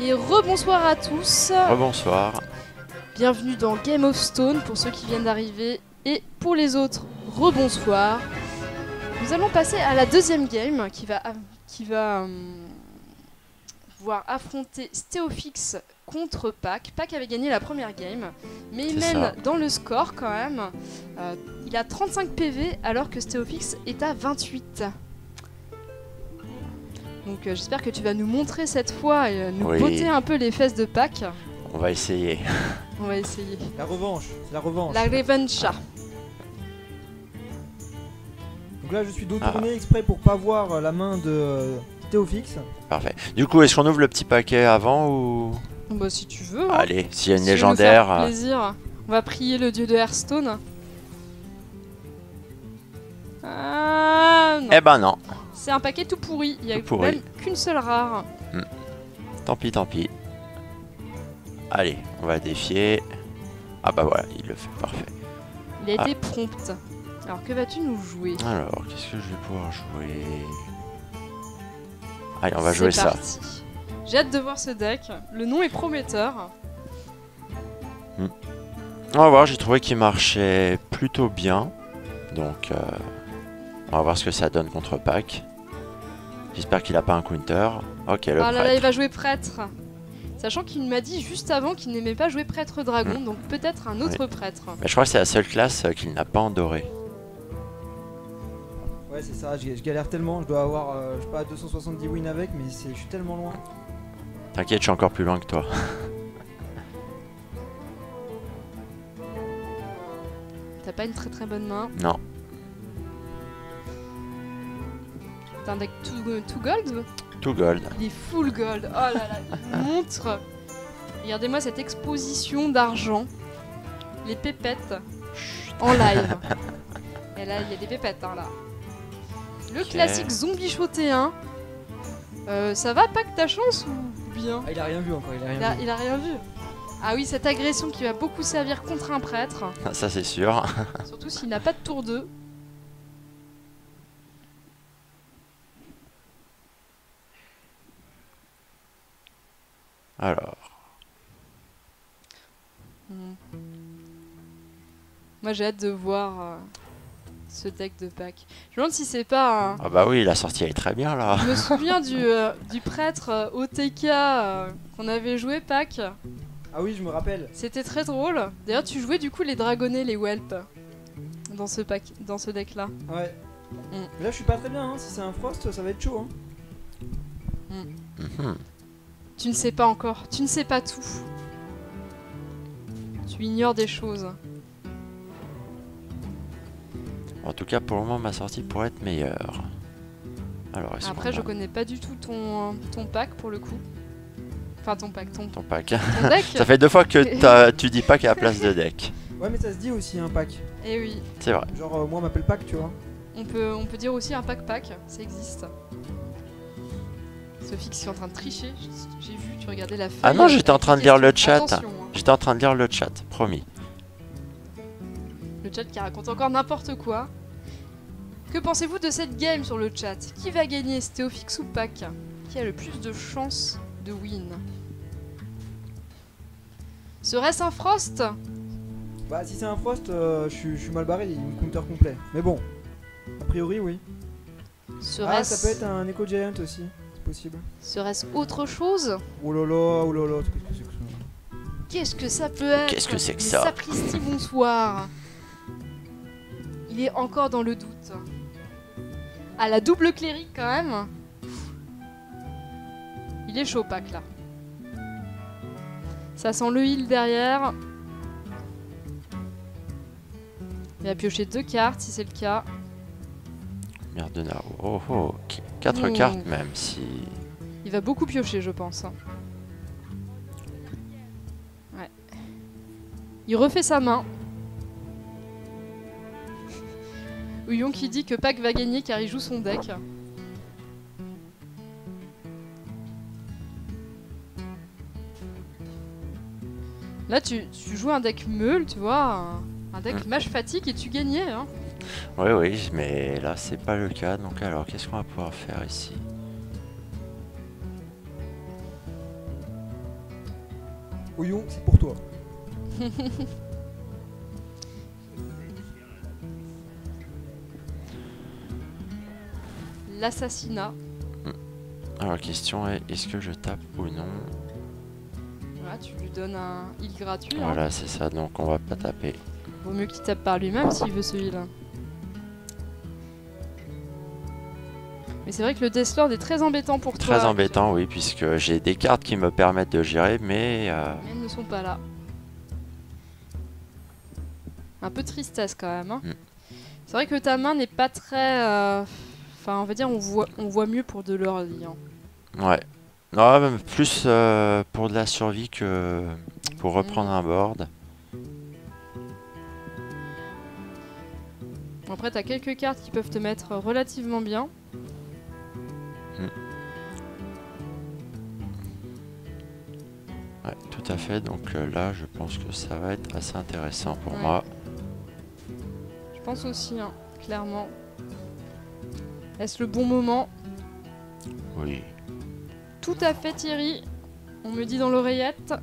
Et rebonsoir à tous. Rebonsoir. Bienvenue dans Game of Stone pour ceux qui viennent d'arriver et pour les autres, rebonsoir. Nous allons passer à la deuxième game qui va pouvoir affronter Stéophix contre Pac. Pac avait gagné la première game, mais il mène dans le score quand même. Il a 35 PV alors que Stéophix est à 28. Donc j'espère que tu vas nous montrer cette fois et nous botter un peu les fesses de Pac. On va essayer. On va essayer. La revanche, c'est la revanche. La revanche. Donc là je suis dos tourné exprès pour pas voir la main de Stéophix. Parfait. Du coup, est-ce qu'on ouvre le petit paquet avant ou... Bah si tu veux. Hein. Allez, s'il y a une Si légendaire... Ça plaisir. On va prier le dieu de Hearthstone. Non. Eh ben non. C'est un paquet tout pourri. Il y a pourri. même qu'une seule rare. Tant pis, tant pis. Allez, on va défier. Ah bah voilà, il le fait, parfait. Il a été prompt. Alors que vas-tu nous jouer? Alors, qu'est-ce que je vais pouvoir jouer? Allez, on va jouer ça. J'ai hâte de voir ce deck. Le nom est prometteur. On va voir, j'ai trouvé qu'il marchait plutôt bien. Donc, on va voir ce que ça donne contre Pac. J'espère qu'il a pas un counter. Ok, le Ah là là, prêtre. il va jouer prêtre. Sachant qu'il m'a dit juste avant qu'il n'aimait pas jouer prêtre dragon, donc peut-être un autre prêtre. Mais je crois que c'est la seule classe qu'il n'a pas en doré. Ouais c'est ça, je galère tellement, je dois avoir je sais pas 270 wins avec mais je suis tellement loin. T'inquiète, je suis encore plus loin que toi. T'as pas une très très bonne main. Non. T'as un deck tout gold? Tout gold. Il est full gold. Oh là là, il montre. Regardez-moi cette exposition d'argent. Les pépettes en live. Et là, il y a des pépettes hein, là. Le classique zombie shoté 1. Ça va, Pac, ta chance ou bien? Ah il a rien vu encore, Il a rien vu. Ah oui, cette agression qui va beaucoup servir contre un prêtre. Ça c'est sûr. Surtout s'il n'a pas de tour 2. Alors. Moi j'ai hâte de voir ce deck de Pac. Je me demande si c'est pas un... Ah bah oui, la sortie elle est très bien là. Je me souviens du prêtre OTK qu'on avait joué Pac. Ah oui je me rappelle. C'était très drôle. D'ailleurs tu jouais du coup les dragonnets, les whelps dans ce deck là. Ouais. Mais là je suis pas très bien, hein. Si c'est un frost ça va être chaud. Hein. Tu ne sais pas encore, tu ne sais pas tout. Tu ignores des choses. En tout cas, pour le moment, ma sortie pourrait être meilleure. Alors, après, je connais pas du tout ton pack pour le coup. Enfin, ton pack. Ton pack. Ton deck. Ça fait 2 fois que tu dis pack à la place de deck. Ouais mais ça se dit aussi un pack. Eh oui. C'est vrai. Genre moi on m'appelle pack tu vois. On peut dire aussi un pack, ça existe. Sophie qui est en train de tricher, j'ai vu, tu regardais la feuille. Ah non, j'étais en train de lire le chat. Attention, hein. J'étais en train de lire le chat, promis. Le chat qui raconte encore n'importe quoi. Que pensez-vous de cette game sur le chat? Qui va gagner, Stéophix ou Pac? Qui a le plus de chances de win? Serait-ce un Frost? Bah si c'est un frost je suis mal barré, il me counter complet. Mais bon, a priori oui. Ah ça peut être un Echo Giant aussi, c'est possible. Serait-ce autre chose? Oh là là, Qu'est-ce que ça peut être? Qu'est-ce que c'est que ça? Sapristi, bonsoir. Il est encore dans le doute. Ah, la double cléric quand même. Il est chaud, Pac, là. Ça sent le heal derrière. Il va piocher 2 cartes, si c'est le cas. Merde de Naro. Oh, oh, ok. 4 cartes même, si... Il va beaucoup piocher, je pense. Ouais. Il refait sa main. Ouillon qui dit que Pac va gagner car il joue son deck. Là, tu joues un deck meule, tu vois, un deck mage fatigue et tu gagnais. Hein. Oui, mais là, c'est pas le cas. Donc alors, qu'est-ce qu'on va pouvoir faire ici? Ouillon, c'est pour toi. L'assassinat. Alors la question est, est-ce que je tape ou non? Voilà, tu lui donnes un heal gratuit. Hein. Voilà, c'est ça, donc on va pas taper. Vaut mieux qu'il tape par lui-même s'il veut ce heal. Mais c'est vrai que le Deathlord est très embêtant pour toi. Très embêtant, oui, puisque j'ai des cartes qui me permettent de gérer, mais... Mais elles ne sont pas là. Un peu tristesse quand même. Hein. C'est vrai que ta main n'est pas très... Enfin, on va dire, on voit mieux pour de l'early. Hein. Ouais. Non, même plus pour de la survie que pour reprendre un board. Après, t'as quelques cartes qui peuvent te mettre relativement bien. Ouais, tout à fait. Donc là, je pense que ça va être assez intéressant pour moi. Je pense aussi, hein, clairement. Est-ce le bon moment? Oui. Tout à fait, Thierry. On me dit dans l'oreillette.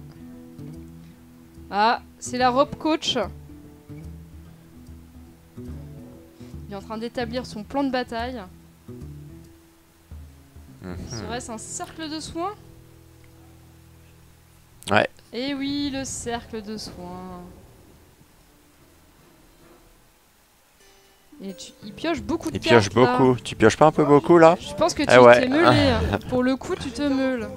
Ah, c'est la robe coach. Il est en train d'établir son plan de bataille. Serait-ce un cercle de soins? Ouais. Eh oui, le cercle de soins. Et il pioche beaucoup de Il cartes. pioche beaucoup. Tu pioches pas un peu beaucoup là? Je pense que tu ouais. t'es meulé. Pour le coup, tu te meules.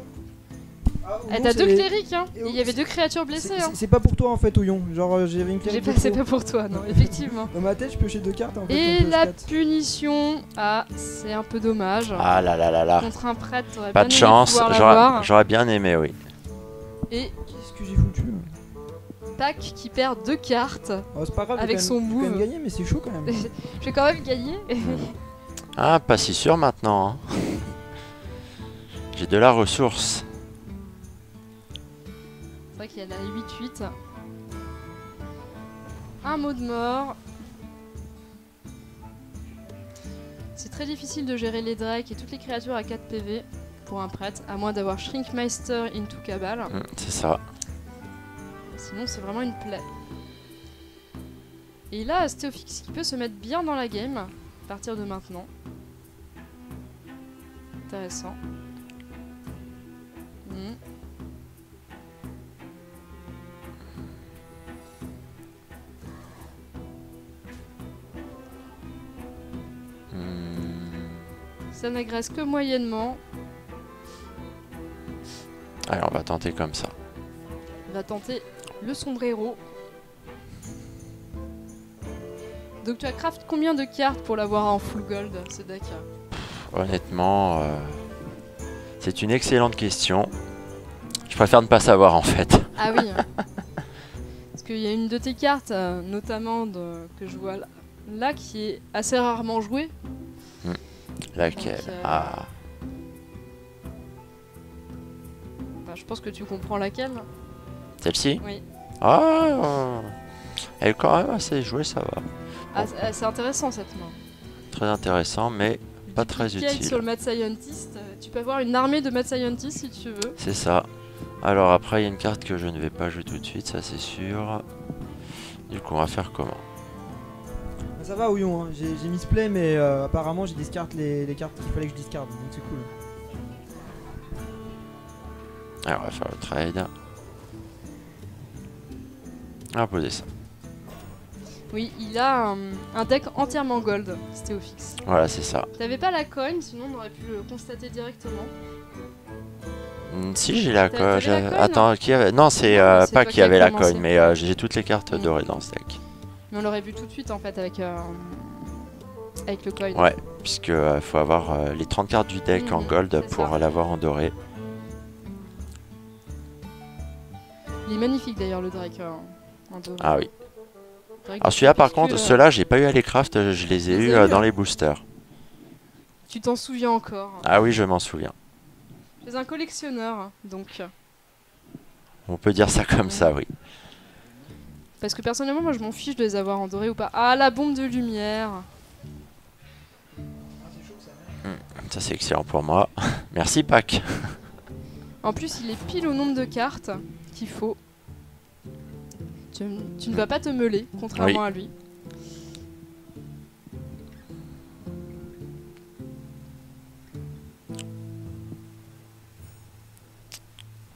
Eh, t'as deux clérics, hein. Il y avait deux créatures blessées. Hein. C'est pas pour toi en fait, Ouillon. Genre, j'avais une cléric. C'est pas pour toi, non, effectivement. Dans ma tête, je piochais 2 cartes en fait. Et la punition. Ah, c'est un peu dommage. Ah là là là là. Contre un prêtre, t'aurais Pas bien de aimé chance. pouvoir l'avoir. J'aurais bien aimé, oui. Et qu'est-ce que j'ai foutu là? Pac qui perd 2 cartes. Oh, c'est pas grave, avec son move. J'ai quand même gagné, mais c'est chaud quand même. Je vais quand même gagner. Ah, pas si sûr maintenant. Hein. J'ai de la ressource. C'est vrai qu'il y a la 8-8. Un mot de mort. C'est très difficile de gérer les drakes et toutes les créatures à 4 PV pour un prêtre, à moins d'avoir Shrinkmeister into Cabal. C'est ça. Sinon, c'est vraiment une plaie. Et là, Stéophix qui peut se mettre bien dans la game à partir de maintenant. Intéressant. Ça n'agresse que moyennement. Allez, on va tenter comme ça. On va tenter le sombrero. Donc tu as craft combien de cartes pour l'avoir en full gold, ce deck? Honnêtement, c'est une excellente question. Je préfère ne pas savoir en fait. Ah oui. Parce qu'il y a une de tes cartes, notamment que je vois là, qui est assez rarement jouée. Laquelle? Ah. Bah, je pense que tu comprends laquelle. Celle-ci? Oui. Ah, elle est quand même assez jouée, ça va. Ah, c'est intéressant cette main. Très intéressant, mais pas très utile. Sur le Mad Scientist, tu peux avoir une armée de Mad Scientist si tu veux. C'est ça. Alors après, il y a une carte que je ne vais pas jouer tout de suite, ça c'est sûr. Du coup, on va faire comment? Ça va, Ouillon, hein. J'ai misplay, mais apparemment j'ai discard les cartes qu'il fallait que je discarde, donc c'est cool. Alors, on va faire le trade. On va poser ça. Oui, il a un deck entièrement gold, Stéophix. Voilà, c'est ça. T'avais pas la coin, sinon on aurait pu le constater directement. Si, j'ai la coin. La Attends, qui avait... Non, c'est pas qui avait la coin, mais j'ai toutes les cartes dorées dans ce deck. Mais on l'aurait vu tout de suite en fait avec le coin. Ouais, puisque faut avoir les 30 cartes du deck en gold pour l'avoir en doré. Il est magnifique d'ailleurs le Drake en doré. Ah oui. Alors celui-là par contre, ceux-là j'ai pas eu à les craft, je les ai eu dans les boosters. Tu t'en souviens encore? Ah oui, je m'en souviens. Tu es un collectionneur, donc. On peut dire ça comme ça, oui. Parce que personnellement, moi je m'en fiche de les avoir en doré ou pas. Ah, la bombe de lumière! Ça c'est excellent pour moi. Merci Pac. En plus, il est pile au nombre de cartes qu'il faut Tu ne vas pas te meuler, contrairement à lui.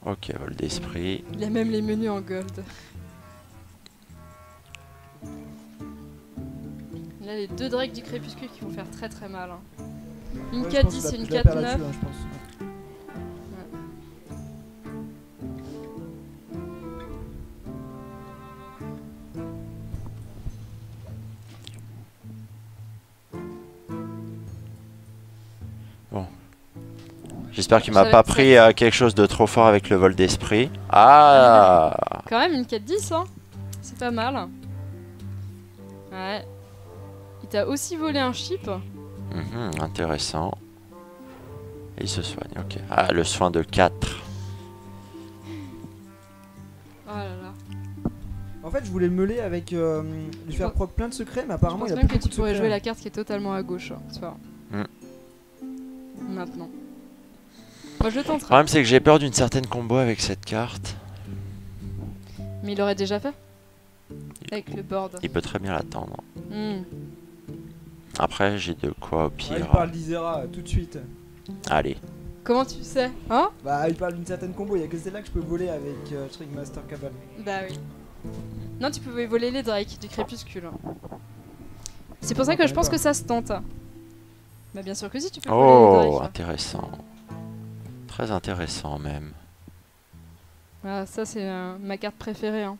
Ok, vol d'esprit. Il a même les menus en gold. Là, les deux drakes du crépuscule qui vont faire très très mal. Hein. Une 4-10 et une 4-9. Bon. J'espère qu'il m'a pas pris quelque chose de trop fort avec le vol d'esprit. Ah. Quand même une 4-10, hein. C'est pas mal. Ouais. Il t'a aussi volé un chip. Intéressant. Et il se soigne, ok. Ah, le soin de 4. Oh là là. En fait, je voulais le meuler avec lui faire proc plein de secrets, mais apparemment il y a même plus que tu pourrais secrets. jouer la carte qui est totalement à gauche, tu vois. Maintenant. Moi je le tenterai. Le problème c'est que j'ai peur d'une certaine combo avec cette carte. Mais il l'aurait déjà fait. Avec le board. Il peut très bien l'attendre. Après j'ai de quoi au pire. Il parle d'Isera tout de suite. Allez. Comment tu sais, hein? Bah il parle d'une certaine combo, il y a que celle-là que je peux voler avec Shrink Master Cabal. Bah oui. Non, tu pouvais voler les drakes du crépuscule. C'est pour ça que je pense que ça se tente. Bah bien sûr que si, tu peux voler les drakes. Intéressant. Très intéressant même. Ah, ça c'est ma carte préférée. Hein.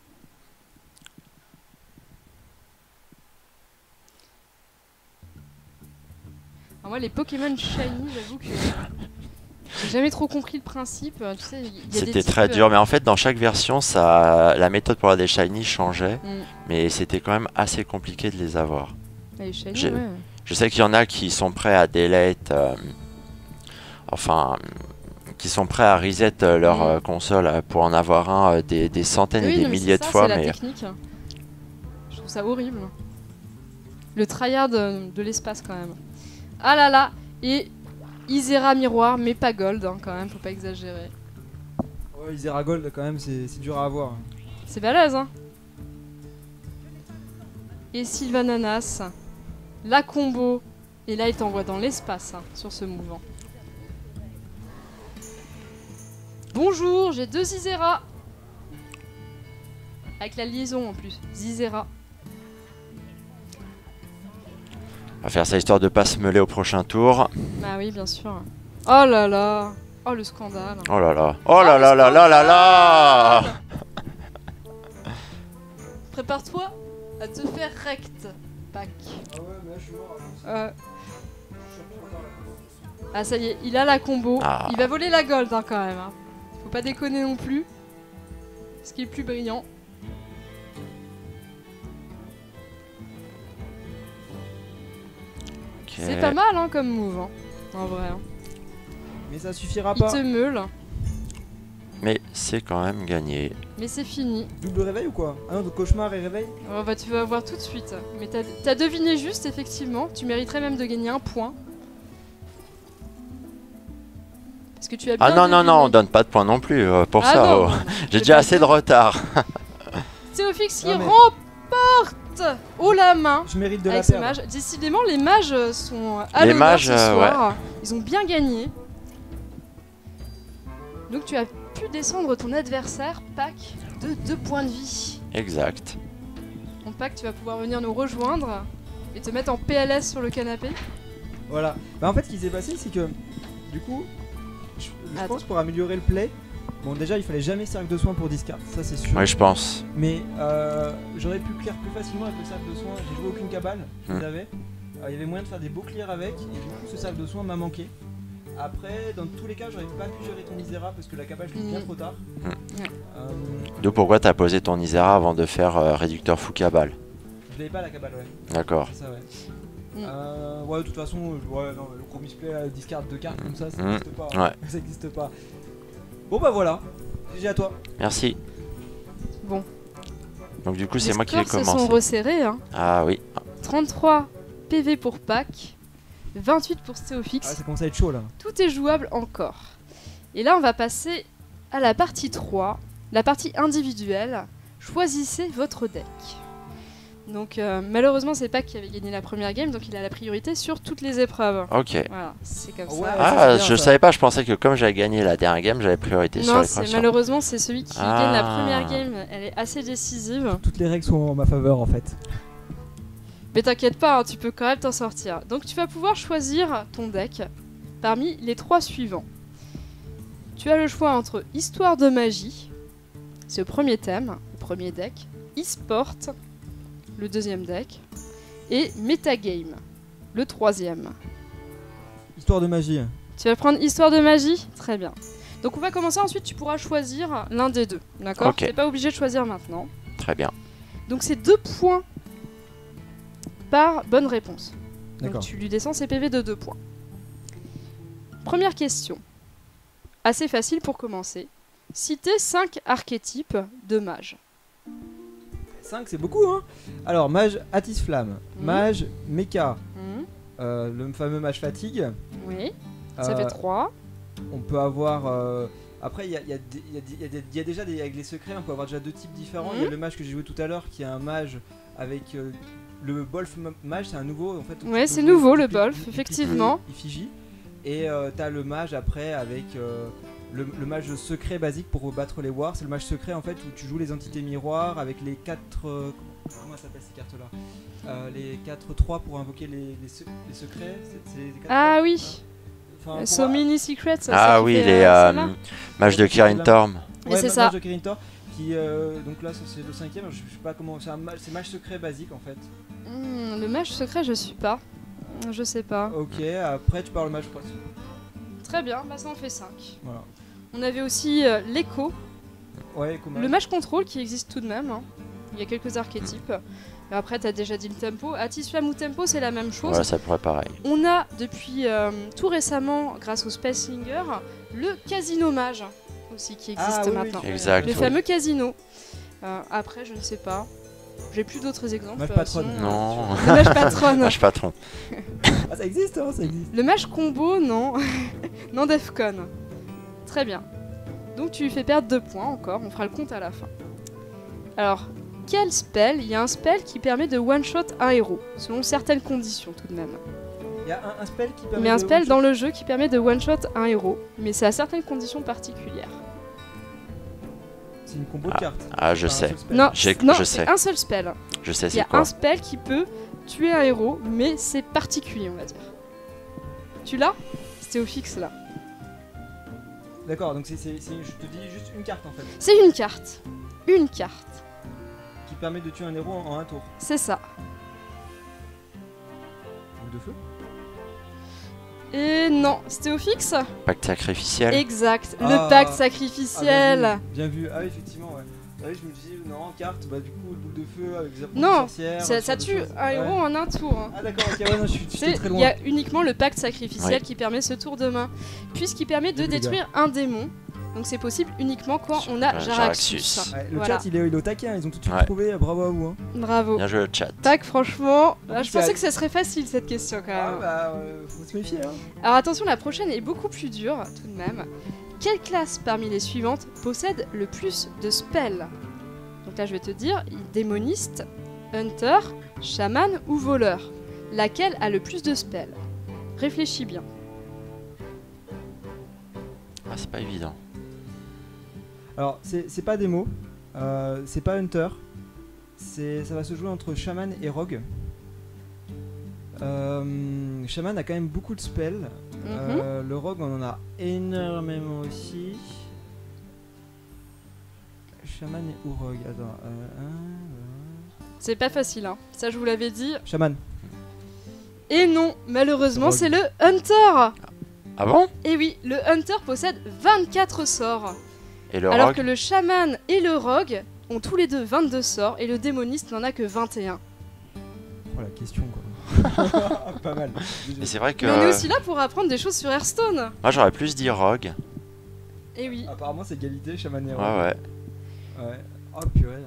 Alors moi les Pokémon Shiny, j'avoue que j'ai jamais trop compris le principe. Tu sais, c'était très dur, mais en fait dans chaque version, la méthode pour avoir des Shiny changeait, mais c'était quand même assez compliqué de les avoir. Les Shiny, ouais. Je sais qu'il y en a qui sont prêts à delete, qui sont prêts à reset leur console pour en avoir un des centaines et des milliers de fois. C'est la technique. Je trouve ça horrible. Le tryhard de l'espace quand même. Ah là là, et Isera miroir, mais pas gold hein, quand même, faut pas exagérer. Ouais, Isera gold quand même, c'est dur à avoir. C'est balèze hein. Et Sylvananas, la combo, et là il t'envoie dans l'espace hein, sur ce mouvement. Bonjour, j'ai 2 Isera. Avec la liaison en plus, Zizera. On va faire ça histoire de pas se meuler au prochain tour. Bah oui, bien sûr. Oh là là. Oh le scandale. Oh là là. Oh là là là là là là. Prépare-toi à te faire rect, Pac. Ah ouais, mais là je suis mort. Ah ça y est, il a la combo. Ah. Il va voler la gold hein, quand même. Hein. Faut pas déconner non plus. Ce qui est le plus brillant. C'est pas mal hein, comme move, hein, en vrai. Hein. Mais ça suffira pas. Il te meule. Mais c'est quand même gagné. Mais c'est fini. Double réveil ou quoi? Ah non, donc cauchemar et réveil? Oh, bah, tu vas voir tout de suite. Mais t'as deviné juste, effectivement. Tu mériterais même de gagner 1 point. Parce que tu as bien non, deviné. non, on donne pas de points non plus pour ça. Non, j'ai déjà assez de retard. Théophix qui remporte haut la main je mérite de avec la ce perdre. mage. Décidément, les mages sont à l'honneur ce soir. Ouais. Ils ont bien gagné. Donc tu as pu descendre ton adversaire, Pac, de 2 points de vie. Exact. Donc Pac, tu vas pouvoir venir nous rejoindre et te mettre en PLS sur le canapé. Voilà. Bah en fait, ce qui s'est passé, c'est que du coup, je pense pour améliorer le play, bon déjà il fallait jamais cercle de soins pour discard, ça c'est sûr. Oui, je pense. Mais j'aurais pu clear plus facilement avec le cercle de soins. J'ai joué aucune cabale, il y avait moyen de faire des beaux clears avec, et du coup ce cercle de soins m'a manqué. Après, dans tous les cas, j'aurais pas pu gérer ton Isera parce que la cabale je l'ai bien trop tard. D'où pourquoi t'as posé ton Isera avant de faire réducteur fou cabale. Je l'avais pas la cabale, ouais. D'accord. C'est ça, ouais. Ouais, de toute façon, ouais, non, le gros misplay, discard de cartes comme ça n'existe pas. Ouais. Ça n'existe pas. Bon bah voilà, GG à toi. Merci. Bon. Donc du coup, c'est moi qui vais commencer. Les scores se sont resserrés. Hein. Ah oui. 33 PV pour Pac, 28 pour Théophix. Ah, ça commence à être chaud là. Tout est jouable encore. Et là, on va passer à la partie 3, la partie individuelle. choisissez votre deck. Donc malheureusement c'est Pac qui avait gagné la première game, donc il a la priorité sur toutes les épreuves. Ok. Voilà, c'est comme Ouais, ça. ça, Ah, c'est bien, je ça. savais pas, je pensais que comme j'avais gagné la dernière game, j'avais priorité sur Non, les premières. malheureusement c'est celui qui gagne la Ah. première game, elle est assez décisive. Toutes les règles sont en ma faveur en fait. Mais t'inquiète pas, hein, tu peux quand même t'en sortir. Donc tu vas pouvoir choisir ton deck parmi les 3 suivants. Tu as le choix entre Histoire de magie, c'est le premier thème, le premier deck, e-sport, le deuxième deck, et Metagame, le troisième. Histoire de magie. Tu vas prendre Histoire de magie? Très bien. Donc on va commencer, ensuite tu pourras choisir l'un des deux, d'accord? Ok. T'es pas obligé de choisir maintenant. Très bien. Donc c'est 2 points par bonne réponse. Donc D'accord. tu lui descends ses PV de 2 points. Première question. Assez facile pour commencer. Citez 5 archétypes de mage. 5 c'est beaucoup hein. Alors mage Atis Flamme, Mhm. mage Mecha, Mhm. le fameux mage Fatigue. Oui, ça Euh, fait 3. On peut avoir. Après, il y a déjà des, avec les secrets, on peut avoir déjà 2 types différents. Il y a Mhm. le mage que j'ai joué tout à l'heure qui est un mage avec le Bolf mage, c'est un nouveau en fait. où tu Ouais, peux c'est jouer nouveau, du le pi- Bolf, du pi- effectivement. effigie. Et t'as le mage après avec le mage secret basique pour battre les wars. C'est le mage secret en fait où tu joues les entités miroirs avec les 4. Comment ça s'appelle ces cartes là Les 4-3 pour invoquer les secrets. C'est les 4 Ah oui, Enfin, pour- So Many Secrets. ça, Ah ça qui oui, fait, les celle-là. mages de Kirin Torm. Et c'est mage ça. de Kirintor qui donc là ça, c'est le 5ème, je sais pas comment, c'est mage secret basique en fait. Le mage secret, je suis pas. Je sais pas. Ok, après tu parles le mage poisson. Très bien, bah ça en fait 5. Voilà. On avait aussi l'écho, Ouais, comment le mage contrôle qui existe tout de même. Hein. Il y a quelques archétypes. Et après, t'as déjà dit le tempo. Atis Flamme ou tempo, c'est la même chose. Voilà, ça pourrait pareil. On a depuis tout récemment, grâce au Space Singer, le casino mage aussi qui existe oui, maintenant. oui, Exact. Le oui. fameux casino. Après, je ne sais pas. J'ai plus d'autres exemples. Mage patronne. sinon, Non. Le mage patronne. Mage patron. Ah ça existe hein, ça existe. Le mage combo, non. Non, Defcon. Très bien. Donc tu lui fais perdre 2 points encore, on fera le compte à la fin. Alors, quel spell? Il y a un spell qui permet de one-shot un héros, selon certaines conditions tout de même. Il y a un spell qui permet Mais un de spell one-shot- dans le jeu qui permet de one-shot un héros, mais c'est à certaines conditions particulières. C'est une combo de Ah. cartes. Ah, je Enfin, un sais. seul spell. Non, Je non, sais. c'est un seul spell. Je sais Il y c'est a quoi. un spell qui peut tuer un héros, mais c'est particulier, on va dire. Tu l'as? C'était au fixe là. D'accord, donc je te dis juste une carte en fait, C'est une carte. Une carte. qui permet de tuer un héros en un tour. C'est ça. Boule de feu. Et non, c'était au fixe? Pacte sacrificiel. Exact, Ah. le pacte Ah, sacrificiel. bien vu. Ah oui, effectivement, ouais. Ah oui, je me disais, non, carte, bah du coup, boule de feu avec des approches Non, sorcières. ça ce genre de tue choses. un Ouais. héros en un tour. Hein. Ah d'accord, ok, ouais, non, j'étais C'est- très Il loin. y a uniquement le pacte sacrificiel Ouais. qui permet ce tour de main, puisqu'il permet de J'ai vu, les détruire un démon. Donc c'est possible uniquement quand on a Jaraxxus. Jaraxxus. Ouais, le Voilà. chat, il est au taquin, ils ont tout de suite Ouais. trouvé, bravo à vous. Hein. Bravo. Bien joué le chat. Tac, franchement, là, je c'est pensais à- que ça serait facile cette question quand Ah même. bah, faut se méfier. Hein. Alors attention, la prochaine est beaucoup plus dure tout de même. Quelle classe parmi les suivantes possède le plus de spells? Donc là je vais te dire, démoniste, hunter, chaman ou voleur. Laquelle a le plus de spells? Réfléchis bien. Ah, c'est pas évident. Alors, c'est pas démo, c'est pas hunter, ça va se jouer entre shaman et rogue. Shaman a quand même beaucoup de spells. Le rogue, on en a énormément aussi. Shaman ou rogue, attends. C'est pas facile, hein. Ça je vous l'avais dit. Shaman. Et non, malheureusement, Rogue. c'est le hunter. Ah bon? Et oui, le hunter possède 24 sorts. Et le alors rogue? que le chaman et le rogue ont tous les deux 22 sorts et le démoniste n'en a que 21. Oh la question quoi. Pas mal. Mais c'est vrai que Mais on est aussi là pour apprendre des choses sur Hearthstone. moi j'aurais plus dit rogue. Et oui. Apparemment c'est égalité, shaman et Ouais, rogue. ouais. Ouais. Oh purée.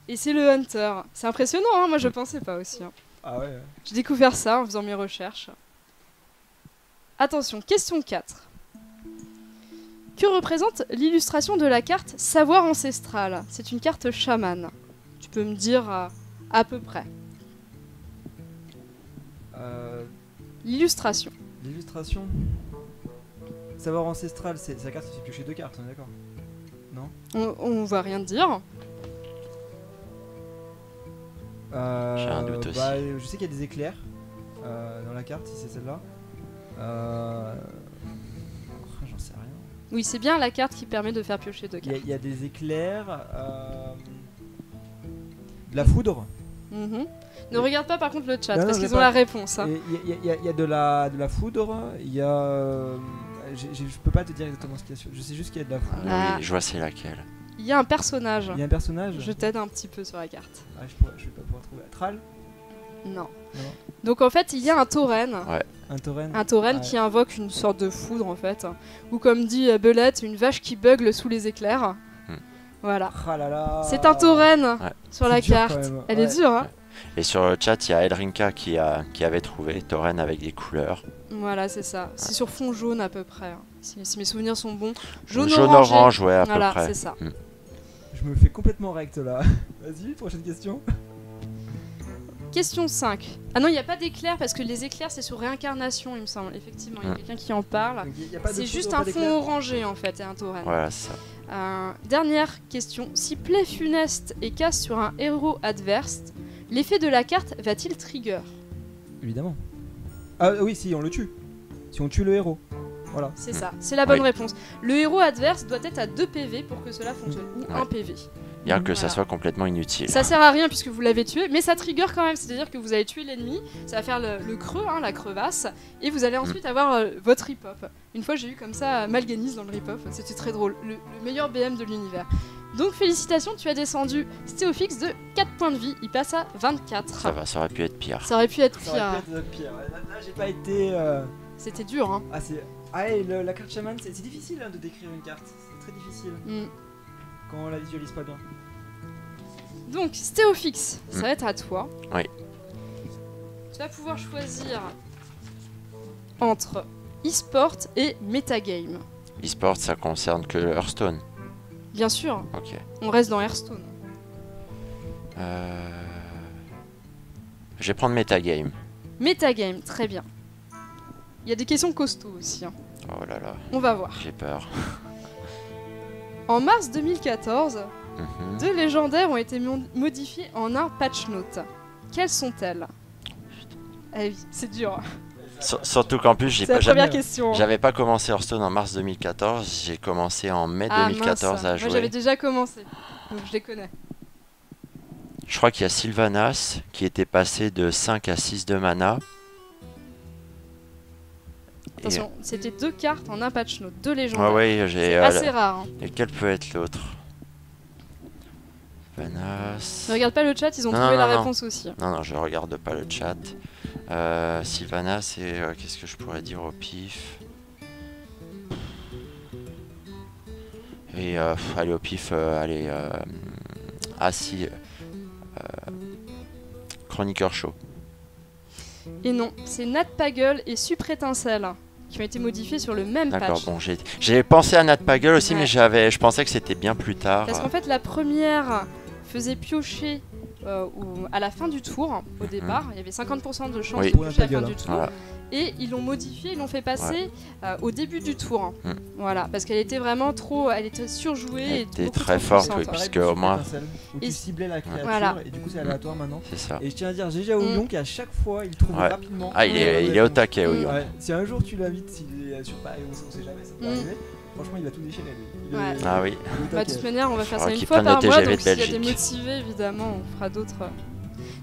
Et c'est le hunter. C'est impressionnant, hein, moi je pensais pas aussi. Hein. Ah ouais. J'ai découvert ça en faisant mes recherches. Attention, question 4. Que représente l'illustration de la carte Savoir ancestral? C'est une carte chaman. Tu peux me dire à peu près. L'illustration. L'illustration. Savoir ancestral, c'est sa carte, c'est piocher 2 cartes, on est d'accord? Non? On va rien dire. J'ai un doute aussi. Je sais qu'il y a des éclairs dans la carte, si c'est celle-là. J'en sais rien. Oui, c'est bien la carte qui permet de faire piocher 2 cartes. Il y a des éclairs. De la foudre. Ne regarde pas par contre le chat, Non, parce non, qu'ils j'ai ont pas. la réponse. Hein. Il y a de la foudre, il y a. Je peux pas te dire exactement ce qu'il y a sur. Je sais juste qu'il y a de la foudre. Ah. Oui, je vois c'est laquelle. Il y a un personnage. Il y a un personnage. Je t'aide un petit peu sur la carte. Je vais pas pouvoir trouver. Thrall. Non. Non. Donc en fait, il y a un tauren. Ouais. Un tauren. Un tauren qui invoque une sorte de foudre en fait. Ou comme dit Belette, une vache qui bugle sous les éclairs. Voilà. Ah là là. C'est un tauren Ouais. sur la C'est dur, carte. quand même. Elle est dure, hein. Et sur le chat, il y a Elrinka qui avait trouvé Tauren avec des couleurs. Voilà, c'est ça. C'est sur fond jaune à peu près. Hein. Si mes souvenirs sont bons. Jaune Jaune-orange, orangé. ouais, à Voilà, peu près. c'est ça. Je me fais complètement rect là. Vas-y, prochaine question. Question 5. Ah non, il n'y a pas d'éclair parce que les éclairs c'est sur réincarnation, il me semble. Effectivement, il y a quelqu'un qui en parle. Donc, y a pas de C'est foudre, juste pas un d'éclair. fond orangé en fait et un tauren. Voilà, c'est ça. Dernière question. Si plaie funeste est casse sur un héros adverse, l'effet de la carte va-t-il trigger? Évidemment. Ah oui, si on le tue. Si on tue le héros. Voilà. C'est ça, c'est la bonne Oui. réponse. Le héros adverse doit être à 2 PV pour que cela fonctionne, ou Ouais. 1 PV. Bien que ça Voilà. soit complètement inutile. Ça sert à rien puisque vous l'avez tué, mais ça trigger quand même, c'est-à-dire que vous allez tuer l'ennemi, ça va faire le creux, hein, la crevasse, et vous allez ensuite avoir votre rip-off. Une fois j'ai eu comme ça Malganis dans le rip-off, c'était très drôle, le meilleur BM de l'univers. Donc félicitations, tu as descendu Stéophix de 4 points de vie, il passe à 24. Ça va, ça aurait pu être pire. Ça aurait pu être Ça pire, aurait pu être pire. Là, j'ai pas été. c'était dur hein. Ah, c'est. Ah, et la carte chaman, c'est difficile hein, de décrire une carte. C'est très difficile quand on la visualise pas bien. Donc Stéophix, ça va être à toi. Oui. Tu vas pouvoir choisir entre e-sport et metagame. E-sport, ça concerne que le Hearthstone. Bien sûr, Ok. on reste dans Hearthstone. Je vais prendre Metagame. Metagame, très bien. Il y a des questions costauds aussi. Hein. Oh là là, On va voir. j'ai peur. En mars 2014, Mhm. 2 légendaires ont été modifiées en un patch note. Quelles sont-elles? Ah oui, c'est dur. Surtout qu'en plus, C'est la première question. j'avais pas commencé Hearthstone en mars 2014, j'ai commencé en mai Ah 2014 mince, à moi jouer. j'avais déjà commencé, donc je les connais. Je crois qu'il y a Sylvanas qui était passé de 5 à 6 de mana. Attention, c'était 2 cartes en un patch note, 2 Et... légendaires. Ouais, ouais, j'ai. C'est assez rare. Hein. Et quel peut être l'autre? Sylvanas. Ne regarde pas le chat, ils ont Non, trouvé non, la non. réponse aussi. Non, non, je regarde pas le chat. Sylvanas, et qu'est-ce que je pourrais dire au pif? Et allez au pif, allez. Ah si. Chroniqueur chaud. Et non, c'est Nat Pagel et Suprétincelle qui ont été modifiés sur le même D'accord, patch. bon, j'ai pensé à Nat Pagel aussi, Ouais. mais je pensais que c'était bien plus tard. Parce qu'en fait, la première faisait piocher à la fin du tour, au départ. Il y avait 50% de chance Oui. de piocher à la fin Pour un du tour. Voilà. Et ils l'ont modifié, ils l'ont fait passer au début du tour. Mm. Voilà, parce qu'elle était vraiment trop, elle était surjouée. Elle et était beaucoup très trop forte, puissante. oui, Pareil puisque pour au moins- Suprétincelle, où Et- tu ciblais la créature Voilà. et du coup c'est aléatoire maintenant. C'est ça. Et je tiens à dire GG à Ouillon qu'à chaque fois il trouve Ouais. rapidement. Ah, il est au taquet, oui. Ouais. Si un jour tu l'invites, s'il est sur Paris, on sait jamais, ça peut Mm. arriver. Franchement, il va tout déchirer lui. Il est- Ouais. il est Ah oui. au Bah, de taquet. toute manière, on va faire ça Faudra une qu'ils fois prennent le par mois, TGV donc de s'il y a des Belgique. motivés, évidemment, on fera d'autres.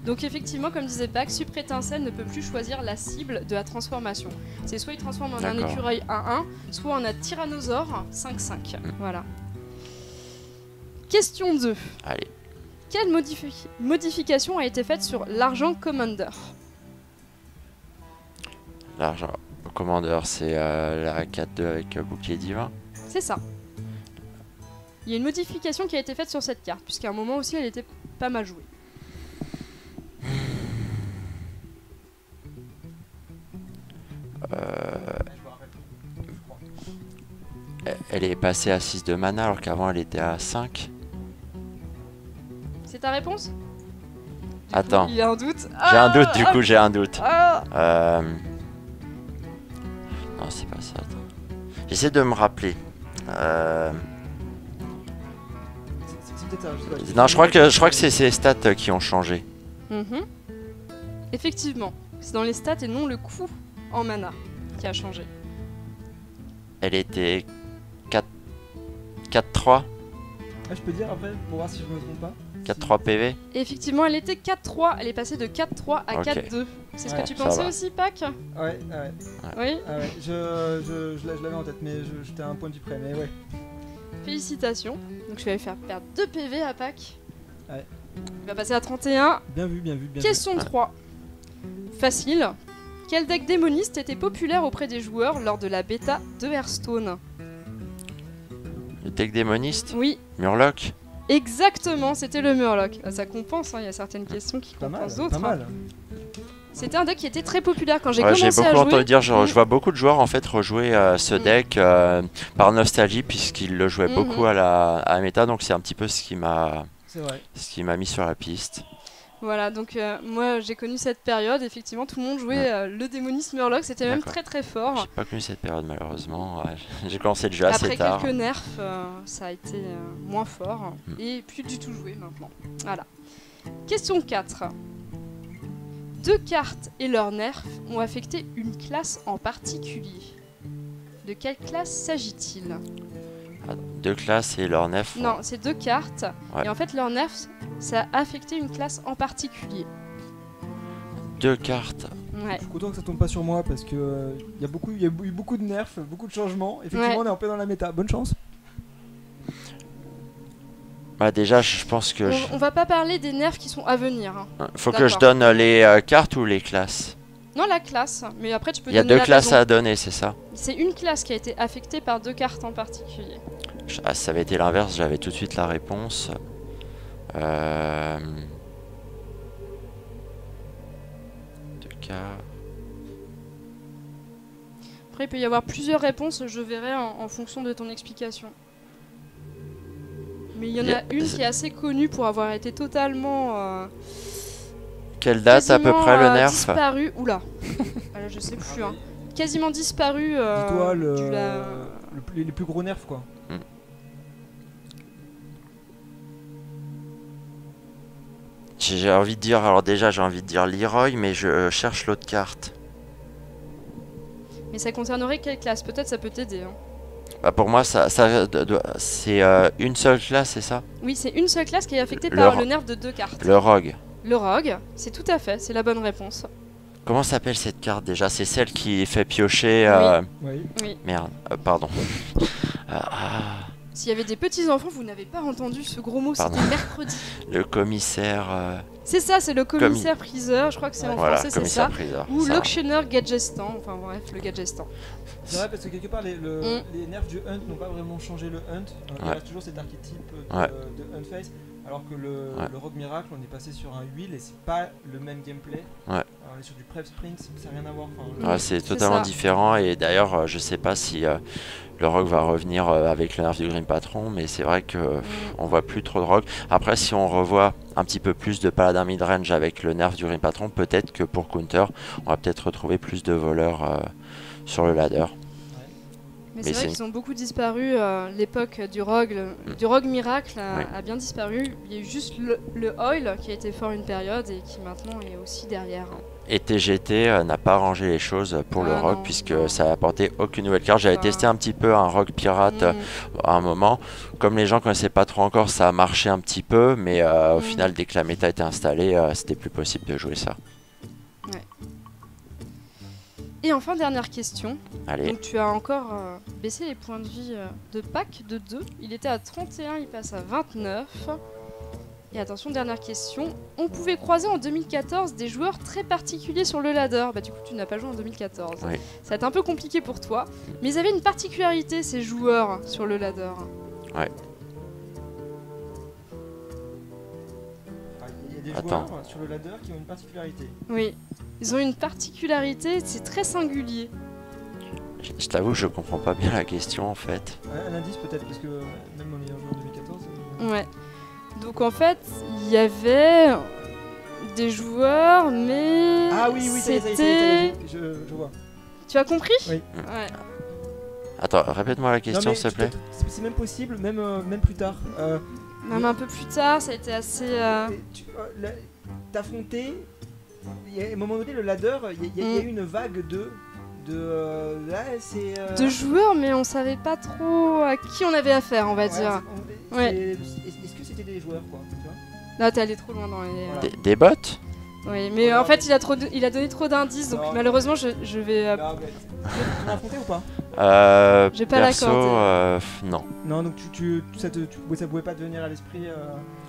Donc effectivement, comme disait Pac, Suprétincelle ne peut plus choisir la cible de la transformation. C'est soit il transforme en un D'accord. écureuil 1-1, soit en un tyrannosaure 5-5. Voilà. Question 2. Allez. Quelle modification a été faite sur l'argent Commander? L'argent. Le commandeur, c'est la 4-2 avec bouclier divin. C'est ça. Il y a une modification qui a été faite sur cette carte, puisqu'à un moment aussi elle était pas mal jouée. elle est passée à 6 de mana alors qu'avant elle était à 5. C'est ta réponse? Attends. Il y a un doute. J'ai un doute, du coup j'ai un doute. Ah Non, c'est pas ça. Attends. J'essaie de me rappeler. C'est peut-être ça, je sais pas. Non, je crois que c'est ses stats qui ont changé. Mhm. Effectivement, c'est dans les stats et non le coût en mana qui a changé. Elle était 4-3. Ah, je peux dire après pour voir si je me trompe pas. 4-3 PV. Et effectivement, elle était 4-3, elle est passée de 4-3 à Ok. 4-2. C'est ce Ouais, que tu ça pensais va. aussi, Pac? Ouais. Oui. Je l'avais en tête, mais j'étais à un point du près, mais ouais. Félicitations. Donc je vais faire perdre 2 PV à Pac. Ouais. Il va passer à 31. Bien vu, bien vu, bien Question 3. Facile. Quel deck démoniste était populaire auprès des joueurs lors de la bêta de Hearthstone? Le deck démoniste. Oui, Murloc. exactement, c'était le Murloc. Ça compense, hein, il y a certaines questions qui vu. Pas mal, compensent pas d'autres. mal. C'était un deck qui était très populaire quand j'ai Ouais, j'ai commencé beaucoup à jouer. entendu dire, je Mm. vois beaucoup de joueurs en fait rejouer ce Mm. deck par nostalgie puisqu'ils le jouaient Mhm. beaucoup à la méta, donc c'est un petit peu ce qui m'a C'est vrai. mis sur la piste. Voilà, donc moi j'ai connu cette période, effectivement tout le monde jouait le démoniste Murloc, c'était même D'accord. très très fort. J'ai pas connu cette période malheureusement. Ouais, j'ai commencé le jeu assez Après tard. quelques nerfs, ça a été moins fort Mm. et plus du tout joué maintenant. Voilà. Question 4. Deux cartes et leurs nerfs ont affecté une classe en particulier. De quelle classe s'agit-il? Deux classes et leur nef. Non, c'est deux cartes Ouais. et en fait leurs nerfs ça a affecté une classe en particulier. Deux cartes. Ouais. Je suis content que ça tombe pas sur moi parce que il y a eu beaucoup de nerfs, beaucoup de changements. Effectivement, Ouais. on est en plein dans la méta. Bonne chance. Bah déjà, je pense que On va pas parler des nerfs qui sont à venir. Hein. faut que je D'accord. donne les cartes ou les classes. Non, la classe, mais après tu peux Il y a donner deux la classes raison. à donner, c'est ça? C'est une classe qui a été affectée par deux cartes en particulier. Ah, si ça avait été l'inverse, j'avais tout de suite la réponse. Deux cartes. Après, il peut y avoir plusieurs réponses, je verrai en fonction de ton explication. Mais il y en a une qui est assez connue pour avoir été totalement Quelle date à peu quasiment, près le nerf? disparue. Oula, voilà, je sais plus. Hein. Quasiment disparu. Dis-toi du les plus gros nerfs quoi. J'ai envie de dire, alors déjà j'ai envie de dire Leroy, mais je cherche l'autre carte. Mais ça concernerait quelle classe? Peut-être ça peut t'aider. Hein. Bah pour moi, c'est une seule classe, c'est ça? Oui, c'est une seule classe qui est affectée Le par ro- le nerf de deux cartes. Le Rogue. Le rogue, c'est tout à fait, c'est la bonne réponse. Comment s'appelle cette carte déjà? C'est celle qui fait piocher. Oui. Oui. Merde, pardon. Ah, S'il y avait des petits enfants, vous n'avez pas entendu ce gros mot, Pardon. c'était mercredi. le commissaire. C'est ça, c'est le commissaire-priseur, je crois que c'est en Voilà, français, c'est ça. commissaire-priseur. Ou ça. l'auctionneur gadgestan, enfin bref, le gadgestan. C'est vrai parce que quelque part les nerfs du hunt n'ont pas vraiment changé le hunt. Il Ouais. reste toujours cet archétype de hunt face. Alors que le Rogue Miracle, on est passé sur un huile et c'est pas le même gameplay. Ouais. Alors, on est sur du prep sprint, ça n'a rien à voir. Enfin, Ouais, c'est C'est totalement ça. différent et d'ailleurs je sais pas si le rogue va revenir avec le nerf du Green Patron, mais c'est vrai que on voit plus trop de rogue. Après si on revoit un petit peu plus de paladin midrange avec le nerf du Green Patron, peut-être que pour counter on va peut-être retrouver plus de voleurs sur le ladder. Mais Mais c'est vrai c'est- qu'ils ont beaucoup disparu, l'époque du rogue, du rogue miracle Oui. a bien disparu. Il y a eu juste le oil qui a été fort une période et qui maintenant est aussi derrière. Et TGT n'a pas arrangé les choses pour le Ah rogue non, puisque non. ça a apporté aucune nouvelle carte. J'avais Ah. testé un petit peu un rogue pirate à un moment. Comme les gens connaissaient pas trop encore, ça a marché un petit peu, mais au final dès que la méta était installée, c'était plus possible de jouer ça. Et enfin, dernière question. Allez, Donc tu as encore baissé les points de vie de Pac de 2. Il était à 31, il passe à 29. Et attention, dernière question. On pouvait croiser en 2014 des joueurs très particuliers sur le ladder. Bah du coup, tu n'as pas joué en 2014. Oui. Ça va être un peu compliqué pour toi. Mais ils avaient une particularité, ces joueurs, sur le ladder. il y a des Attends. joueurs sur le ladder qui ont une particularité. Oui. Ils ont une particularité, c'est très singulier. Je t'avoue que je comprends pas bien la question en fait. Un indice peut-être, parce que même dans les meilleurs joueurs 2014. Ouais. Donc en fait, il y avait des joueurs, mais Ah oui, ça y est, c'était. je vois. Tu as compris? Oui. Ouais. Attends, répète-moi la question Non, mais s'il te plaît. c'est même possible, même plus tard. Même un peu plus tard, ça a été assez. T'affrontais, à un moment donné, le ladder, il y a eu une vague de là, c'est. De joueurs, mais on savait pas trop à qui on avait affaire, on va dire. Ouais. Est-ce que c'était des joueurs, quoi, tu vois? Là, t'es allé trop loin dans les. Voilà. Des bots? Oui, mais en fait, il a donné trop d'indices, donc Non, malheureusement, je vais. Non, mais tu l'as affronté ou pas? J'ai pas perso, l'accorder. non. Non, donc ça pouvait pas te venir à l'esprit.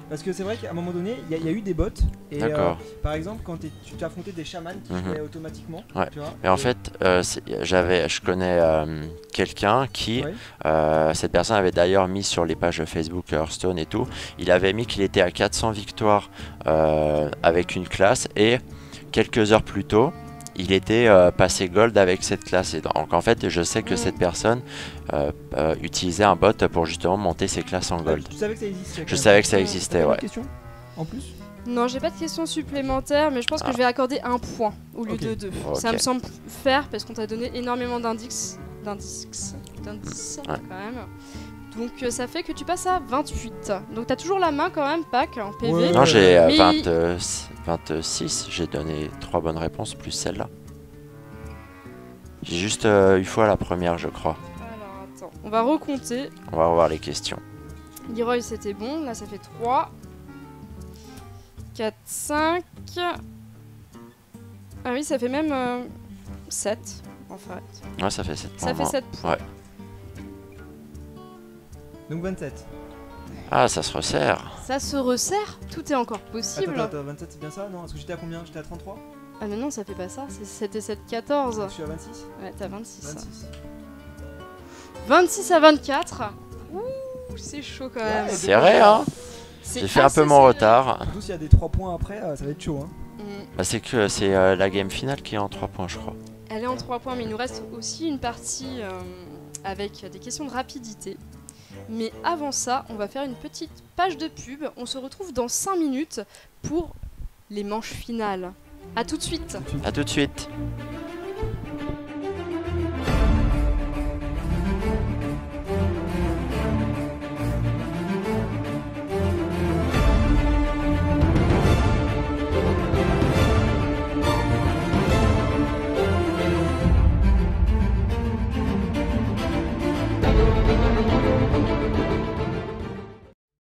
Parce que c'est vrai qu'à un moment donné, il y a eu des bots. Et D'accord. par exemple, quand tu t'es affronté des chamans qui jouaient automatiquement. Ouais. Tu vois, Mais en fait, je connais quelqu'un qui, ouais. cette personne avait d'ailleurs mis sur les pages Facebook Hearthstone et tout, il avait mis qu'il était à 400 victoires avec une classe et quelques heures plus tôt, il était passé gold avec cette classe. Et donc en fait, je sais que cette personne utilisait un bot pour justement monter ses classes en gold. Tu savais que ça existait? Je savais que ça existait, T'as ouais. une question en plus? Non, j'ai pas de questions supplémentaires, mais je pense que je vais accorder un point au lieu de 2. Ok. Ça me semble faire parce qu'on t'a donné énormément d'indices. Quand même. Donc ça fait que tu passes à 28. Donc t'as toujours la main quand même, Pac, en PV. Ouais. Non, j'ai Mais 26, j'ai donné 3 bonnes réponses plus celle-là. J'ai juste eu fois la première, je crois. Alors attends, on va recompter. On va revoir les questions. Leroy c'était bon, là ça fait 3. 4, 5. Ah oui, ça fait même 7 en fait. Ouais, ça fait 7 points. Ça fait 7 points. Ouais. Donc 27. Ah, ça se resserre. Ça se resserre, tout est encore possible. Attends, 27 c'est bien ça? Non, parce que j'étais à combien? J'étais à 33? Ah mais non, ça fait pas ça, c'était 7, 14. Je suis à 26? Ouais, t'as 26. 26. 26 à 24. Ouh, c'est chaud quand même. Ouais, C'est vrai, hein. C'est J'ai fait un peu assez mon serré. retard. Surtout s'il y a des 3 points après, ça va être chaud, hein. Mm. Bah, c'est que c'est la game finale qui est en 3 points, je crois. Elle est en 3 points, mais il nous reste aussi une partie avec des questions de rapidité. Mais avant ça, on va faire une petite page de pub. On se retrouve dans 5 minutes pour les manches finales. A tout de suite. A tout de suite.